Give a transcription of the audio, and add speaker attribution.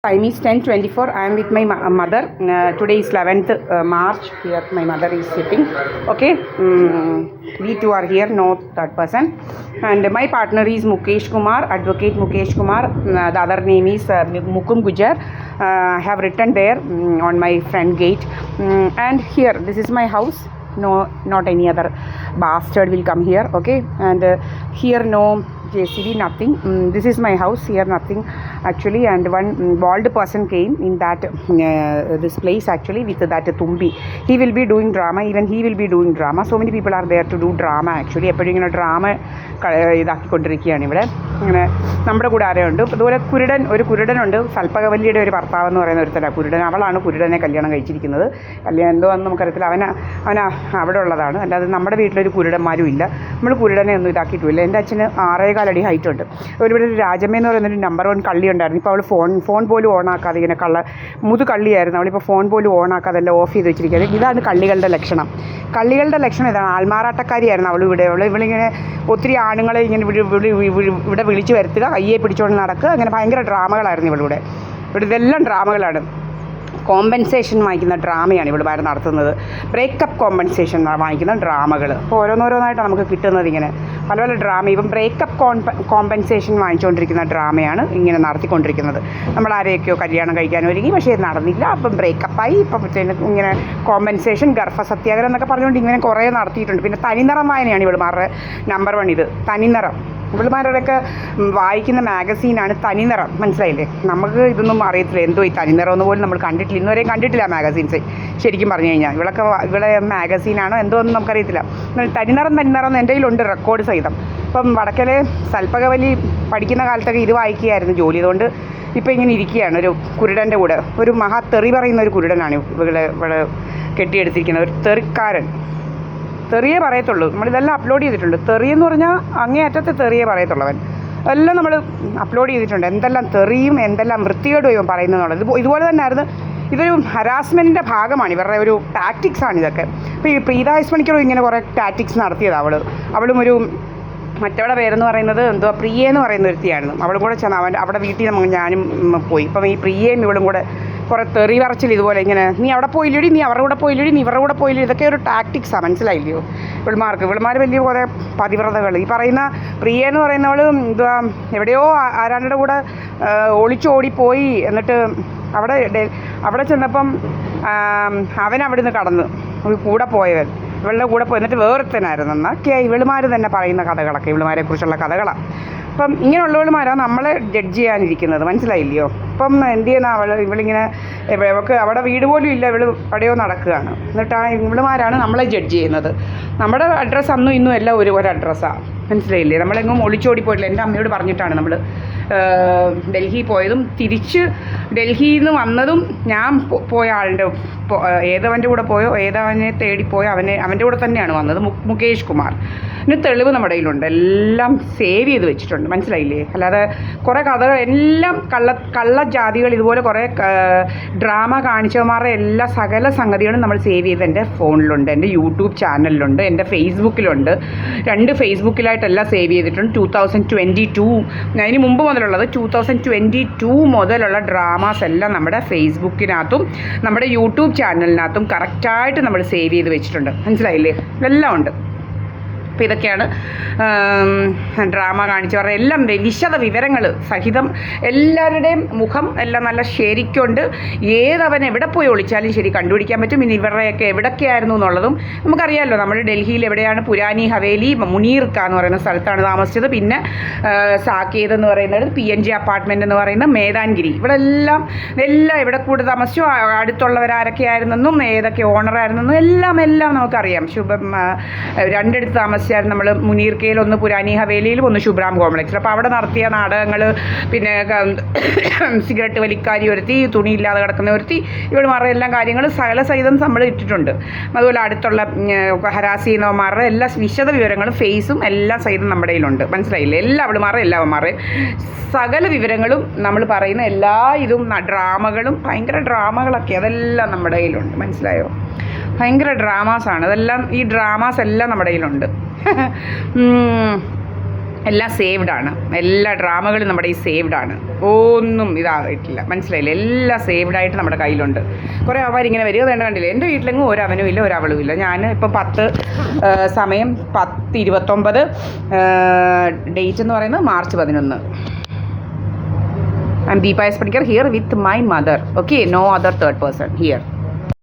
Speaker 1: Time is 10:24. I am with my mother. Today is 11th March. Here my mother is sitting. Okay. We two are here, no third person. And my partner is Mukesh Kumar, Advocate Mukesh Kumar. The other name is Mukum Gujar. I have written there on my front gate. And here, this is my house. No, not any other bastard will come here. Okay. And here no JCB, nothing. This is my house. Here nothing actually. And one bald person came in that this place actually with that Tumbi. He will be doing drama. Even he will be doing drama. So many people are there to do drama actually. എപ്പോഴും ഇങ്ങനെ drama ഇതാക്കിക്കൊണ്ടിരിക്കുകയാണ് ഇവിടെ. ഇങ്ങനെ നമ്മുടെ കൂടെ ആരെയുണ്ട്. അതുപോലെ ഒരു കുരുടനുണ്ട്. സൽപ്പകവല്ലിയുടെ ഒരു ഭർത്താവ് എന്ന് പറയുന്ന ഒരുത്തരാണ് കുരുടൻ. അവളാണ് കുരുടനെ കല്യാണം കഴിച്ചിരിക്കുന്നത്. കല്യാണം എന്തോന്ന് നമുക്കറിയത്തില്ല. അവന് അവിടെ ഉള്ളതാണ്. അല്ലാതെ നമ്മുടെ വീട്ടിലൊരു കുരുടന്മാരും ഇല്ല. നമ്മൾ കുരുടനെ ഒന്നും ഇതാക്കിയിട്ടുമില്ല. എൻ്റെ അച്ഛന് 6.25 അടി ഹൈറ്റ് ഉണ്ട്. ഇവിടെ ഒരു രാജമ്മ എന്ന് പറയുന്നൊരു നമ്പർ 1 കള്ളി ഉണ്ടായിരുന്നു. ഇപ്പോൾ അവൾ ഫോൺ പോലും ഓണാക്കാതെ ഇങ്ങനെ കള്ളിയായിരുന്നു. അവളിപ്പോൾ ഫോൺ പോലും ഓണാക്കാതെ എല്ലാം ഓഫ് ചെയ്ത് വെച്ചിരിക്കുകയാണ്. ഇതാണ് കള്ളികളുടെ ലക്ഷണം. ഇതാണ്. ആൾമാറാട്ടക്കാരിയായിരുന്നു ഇവളിങ്ങനെ ഒത്തിരി ആണുങ്ങളെ ഇങ്ങനെ ഇവിടെ വിളിച്ചു വരുത്തുക, കയ്യെ പിടിച്ചുകൊണ്ട് നടക്കുക, അങ്ങനെ ഭയങ്കര ഡ്രാമകളായിരുന്നു ഇവിടെ ഇതെല്ലാം ഡ്രാമകളാണ്. കോമ്പൻസേഷൻ വാങ്ങിക്കുന്ന ഡ്രാമയാണ് ഇവിടെ നടത്തുന്നത്. ബ്രേക്കപ്പ് കോമ്പൻസേഷൻ വാങ്ങിക്കുന്ന ഡ്രാമകൾ. അപ്പോൾ ഓരോന്നോരോന്നായിട്ടാണ് നമുക്ക് കിട്ടുന്നത് ഇങ്ങനെ പല ഡ്രാമ. ഇപ്പം ബ്രേക്കപ്പ് കോമ്പൻസേഷൻ വാങ്ങിച്ചുകൊണ്ടിരിക്കുന്ന ഡ്രാമയാണ് ഇങ്ങനെ നടത്തിക്കൊണ്ടിരിക്കുന്നത്. നമ്മൾ ആരെയൊക്കെയോ കല്യാണം കഴിക്കാൻ ഒരുങ്ങി, പക്ഷേ നടന്നില്ല. അപ്പം ബ്രേക്കപ്പായി. ഇപ്പം ഇങ്ങനെ കോമ്പൻസേഷൻ, ഗർഭസത്യാഗ്രഹം എന്നൊക്കെ പറഞ്ഞുകൊണ്ട് ഇങ്ങനെ കുറേ നടത്തിയിട്ടുണ്ട്. പിന്നെ തനിനിറം വായനയാണ് ഇവളുമാരുടെ നമ്പർ 1 ഇത്. തനിനിറം ഇവളുമാരുടെയൊക്കെ വായിക്കുന്ന മാഗസീനാണ് തനിനിറം. മനസ്സിലായില്ലേ? നമുക്ക് ഇതൊന്നും അറിയത്തില്ല. എന്തോ ഈ തനിനിറം എന്ന് പോലും നമ്മൾ കണ്ടിട്ടില്ല, ഇന്നുവരെയും കണ്ടിട്ടില്ല മാഗസീൻസ്. ശരിക്കും പറഞ്ഞു കഴിഞ്ഞാൽ ഇവളെ മാഗസീനാണോ എന്തോ ഒന്നും നമുക്കറിയത്തില്ല. തനിനിറം എൻ്റെ കയ്യിലുണ്ട് റെക്കോർഡ് സഹിതം. ഇപ്പം വടക്കലെ സൽപ്പകവലി പഠിക്കുന്ന കാലത്തൊക്കെ ഇത് വായിക്കുകയായിരുന്നു ജോലി. അതുകൊണ്ട് ഇപ്പം ഇങ്ങനെ ഇരിക്കുകയാണ് ഒരു കുരുടൻ്റെ കൂടെ. ഒരു തെറി പറയുന്ന ഒരു കുരുടനാണ് ഇവിടെ കെട്ടിയെടുത്തിരിക്കുന്നത്. ഒരു തെറിക്കാരൻ. തെറിയേ പറയത്തുള്ളൂ. നമ്മളിതെല്ലാം അപ്ലോഡ് ചെയ്തിട്ടുണ്ട്. തെറിയെന്ന് പറഞ്ഞാൽ അങ്ങേയറ്റത്തെ തെറിയേ പറയത്തുള്ളവൻ. എല്ലാം നമ്മൾ അപ്ലോഡ് ചെയ്തിട്ടുണ്ട്. എന്തെല്ലാം തെറിയും എന്തെല്ലാം വൃത്തികേടും പറയുന്നതെന്നുള്ളത്. ഇതുപോലെ തന്നെ ആയിരുന്നു. ഇതൊരു ഹരാസ്മെൻറ്റിൻ്റെ ഭാഗമാണ്. ഇവരുടെ ഒരു ടാക്ടിക്സാണ് ഇതൊക്കെ. ഇപ്പോൾ ഈ പ്രീത ഹൈസ്മണിക്കറും ഇങ്ങനെ കുറേ ടാക്ടിക്സ് നടത്തിയതാണ്. അവളും ഒരു മറ്റവളുടെ പേരെന്ന് പറയുന്നത് പ്രിയ എന്ന് പറയുന്ന ഒരുത്തിയായിരുന്നു. അവളും കൂടെ ചെന്ന് അവിടെ വീട്ടിൽ ഞാനും പോയി. ഇപ്പം ഈ പ്രിയയും ഇവളും കൂടെ കുറേ തെറി പറച്ചിൽ ഇതുപോലെ ഇങ്ങനെ, നീ അവിടെ പോയില്ലടി, നീ അവരുടെ കൂടെ പോയില്ലടി, നീ ഇവരുടെ കൂടെ പോയില്ലടി. ഇതൊക്കെ ഒരു ടാക്ടിക്സാണ്. മനസ്സിലായില്ലയോ? ഇവളുമാർ വലിയ കുറേ പതിവ്രതകൾ. ഈ പറയുന്ന പ്രിയ എന്ന് പറയുന്നവൾ എവിടെയോ ആരാണ്ടുടെ കൂടെ ഒളിച്ചോടിപ്പോയി. എന്നിട്ട് അവിടെ ചെന്നപ്പം അവൻ അവിടുന്ന് കടന്നു കൂടെ പോയവൻ ഇവളുടെ കൂടെ പോയി. എന്നിട്ട് വേറൊരുത്തനായിരുന്നു. എന്നൊക്കെ ഇവളുമാർ തന്നെ പറയുന്ന കഥകളൊക്കെ ഇവളുമാരെക്കുറിച്ചുള്ള കഥകളാണ്. അപ്പം ഇങ്ങനെയുള്ളവളുമാരാണ് നമ്മളെ ജഡ്ജ് ചെയ്യാനിരിക്കുന്നത്. മനസ്സിലായില്ലയോ? അപ്പം എന്ത് ചെയ്യുന്ന ഇവളിങ്ങനെ അവിടെ വീട് പോലും ഇല്ല, എവിടെയോ നടക്കുകയാണ്. എന്നിട്ട് ഇവളുമാരാണ് നമ്മളെ ജഡ്ജ് ചെയ്യുന്നത്. നമ്മുടെ അഡ്രസ്സ് അന്നും ഇന്നും എല്ലാം ഒരു അഡ്രസ്സാണ്. മനസ്സിലായില്ലേ? നമ്മളെങ്ങും ഒളിച്ചോടി പോയിട്ടില്ല. എൻ്റെ അമ്മയോട് പറഞ്ഞിട്ടാണ് നമ്മൾ ഡൽഹി പോയതും തിരിച്ച് ഡൽഹിയിൽ നിന്ന് വന്നതും. ഞാൻ പോയ ആളുടെ ഏതവൻ്റെ കൂടെ പോയോ, ഏതവനെ തേടിപ്പോയോ അവൻ്റെ കൂടെ തന്നെയാണ് വന്നത്. മുകേഷ് കുമാർ. ഇതിന് തെളിവ് നമ്മുടെ കയ്യിലുണ്ട്. എല്ലാം സേവ് ചെയ്ത് വെച്ചിട്ടുണ്ട്. മനസ്സിലായില്ലേ? അല്ലാതെ കുറേ കഥകൾ എല്ലാം കള്ളജാതികൾ ഇതുപോലെ കുറേ ഡ്രാമ കാണിച്ചവന്മാരുടെ എല്ലാ സകല സംഗതികളും നമ്മൾ സേവ് ചെയ്ത് എൻ്റെ ഫോണിലുണ്ട്, എൻ്റെ യൂട്യൂബ് ചാനലിലുണ്ട്, എൻ്റെ ഫേസ്ബുക്കിലുണ്ട്. 2 ഫേസ്ബുക്കിലായിട്ടെല്ലാം സേവ് ചെയ്തിട്ടുണ്ട്. 2022 അതിന് മുമ്പ് മുതലുള്ളത് 2022 മുതലുള്ള ഡ്രാമാസ് എല്ലാം നമ്മുടെ ഫേസ്ബുക്കിനകത്തും നമ്മുടെ യൂട്യൂബ് ചാനലിനകത്തും കറക്റ്റായിട്ട് നമ്മൾ സേവ് ചെയ്ത് വെച്ചിട്ടുണ്ട്. മനസ്സിലായില്ലേ? എല്ലാം ഉണ്ട്. അപ്പോൾ ഇതൊക്കെയാണ് ഡ്രാമ കാണിച്ചവരുടെ എല്ലാം വിശദ വിവരങ്ങൾ സഹിതം എല്ലാവരുടെയും മുഖം എല്ലാം നല്ല ശരിക്കുണ്ട്. ഏതവൻ എവിടെ പോയി ഒളിച്ചാലും ശരി കണ്ടുപിടിക്കാൻ പറ്റും. ഇനി ഇവരുടെയൊക്കെ എവിടെയൊക്കെയായിരുന്നു എന്നുള്ളതും നമുക്കറിയാമല്ലോ. നമ്മൾ ഡൽഹിയിൽ എവിടെയാണ് പുരാനി ഹവേലി മുനീർക്ക എന്ന് പറയുന്ന സ്ഥലത്താണ് താമസിച്ചത്. പിന്നെ സാക്കേത് എന്ന് പറയുന്നത് PNG അപ്പാർട്ട്മെൻറ്റ് എന്ന് പറയുന്ന മേദാൻഗിരി. ഇവിടെ എല്ലാം എവിടെ കൂടെ താമസിച്ചു, അടുത്തുള്ളവരാരൊക്കെയായിരുന്നെന്നും ഏതൊക്കെ ഓണറായിരുന്നെന്നും എല്ലാം നമുക്കറിയാം. രണ്ടിടത്ത് താമസിച്ചായിരുന്നു നമ്മൾ. മുനീർക്കയിൽ ഒന്ന് പുരാനി ഹവേലിയിലും ഒന്ന് ശുഭ്രാം കോംപ്ലക്സിൽ. അപ്പോൾ അവിടെ നടത്തിയ നാടകങ്ങൾ, പിന്നെ സിഗരറ്റ് വലിക്കാരി ഒരുത്തി, തുണിയില്ലാതെ കിടക്കുന്ന ഒരുത്തി, ഇവളുമാരുടെ എല്ലാ കാര്യങ്ങളും സഹിതം നമ്മൾ ഇട്ടിട്ടുണ്ട്. അതുപോലെ അടുത്തുള്ള ഹരാസ് ചെയ്യുന്നവന്മാരുടെ എല്ലാ വിശദ വിവരങ്ങളും ഫേസും എല്ലാം സഹിതം നമ്മുടെ കയ്യിലുണ്ട്. മനസ്സിലായില്ലേ? എല്ലാവന്മാരുടെയും സകല വിവരങ്ങളും നമ്മൾ പറയുന്ന എല്ലാ ഇതും ഡ്രാമകളും ഭയങ്കര ഡ്രാമകളൊക്കെ അതെല്ലാം നമ്മുടെ കയ്യിലുണ്ട്. മനസ്സിലായോ? ഭയങ്കര ഡ്രാമാസാണ് അതെല്ലാം. ഈ ഡ്രാമാസ് എല്ലാം നമ്മുടെ കയ്യിലുണ്ട്. എല്ലാം സേവ്ഡാണ്. എല്ലാ ഡ്രാമകളും നമ്മുടെ ഈ സേവ്ഡാണ്. ഒന്നും ഇതായിട്ടില്ല, മനസ്സിലായില്ലേ? എല്ലാം സേവ്ഡായിട്ട് നമ്മുടെ കയ്യിലുണ്ട്. കുറേ അവരിങ്ങനെ വരിക വേണ്ട, കണ്ടില്ലേ? എൻ്റെ വീട്ടിലെങ്ങും ഒരു അവനും ഇല്ല, ഒരു അവളും ഇല്ല. ഞാൻ ഇപ്പോൾ സമയം 10:29, ഡേറ്റ് എന്ന് പറയുന്നത് March 11. I'm Deepa S. Padikar here with my mother. Okay, no other third person here.